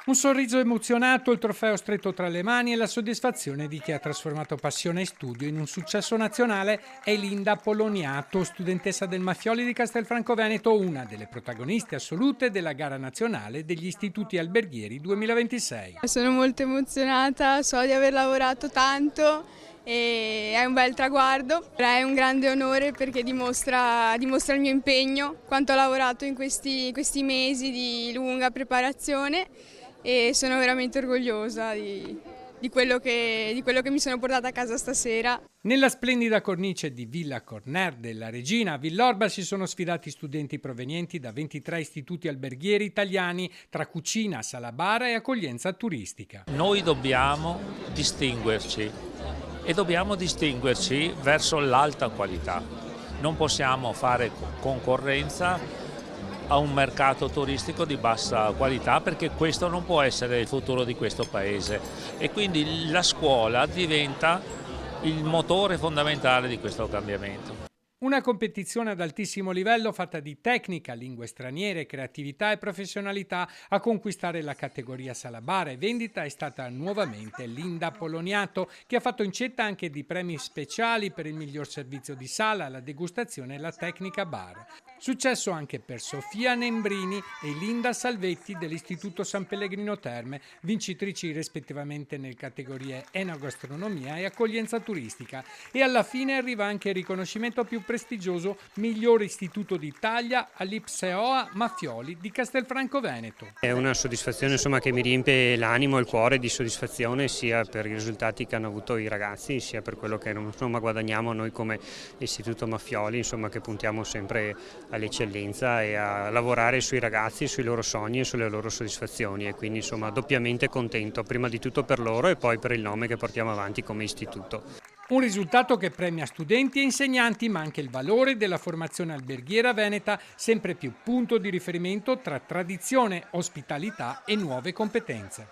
Un sorriso emozionato, il trofeo stretto tra le mani e la soddisfazione di chi ha trasformato passione e studio in un successo nazionale è Linda Poloniato, studentessa del Maffioli di Castelfranco Veneto, una delle protagoniste assolute della gara nazionale degli istituti alberghieri 2026. Sono molto emozionata, so di aver lavorato tanto e è un bel traguardo. È un grande onore perché dimostra il mio impegno, quanto ho lavorato in questi mesi di lunga preparazione e sono veramente orgogliosa di quello che mi sono portata a casa stasera. Nella splendida cornice di Villa Corner della Regina a Villorba si sono sfidati studenti provenienti da 23 istituti alberghieri italiani tra cucina, sala bara e accoglienza turistica. Noi dobbiamo distinguerci e dobbiamo distinguerci verso l'alta qualità. Non possiamo fare concorrenza a un mercato turistico di bassa qualità perché questo non può essere il futuro di questo paese e quindi la scuola diventa il motore fondamentale di questo cambiamento. Una competizione ad altissimo livello fatta di tecnica, lingue straniere, creatività e professionalità. A conquistare la categoria sala bara e vendita è stata nuovamente Linda Poloniato, che ha fatto incetta anche di premi speciali per il miglior servizio di sala, la degustazione e la tecnica bar. Successo anche per Sofia Nembrini e Linda Salvetti dell'Istituto San Pellegrino Terme, vincitrici rispettivamente nelle categorie enogastronomia e accoglienza turistica. E alla fine arriva anche il riconoscimento più prestigioso miglior istituto d'Italia all'Ipseoa Maffioli di Castelfranco Veneto. È una soddisfazione che mi riempie l'animo e il cuore di soddisfazione sia per i risultati che hanno avuto i ragazzi sia per quello che guadagniamo noi come istituto Maffioli, che puntiamo sempre all'eccellenza e a lavorare sui ragazzi, sui loro sogni e sulle loro soddisfazioni e quindi doppiamente contento prima di tutto per loro e poi per il nome che portiamo avanti come istituto. Un risultato che premia studenti e insegnanti, ma anche il valore della formazione alberghiera veneta, sempre più punto di riferimento tra tradizione, ospitalità e nuove competenze.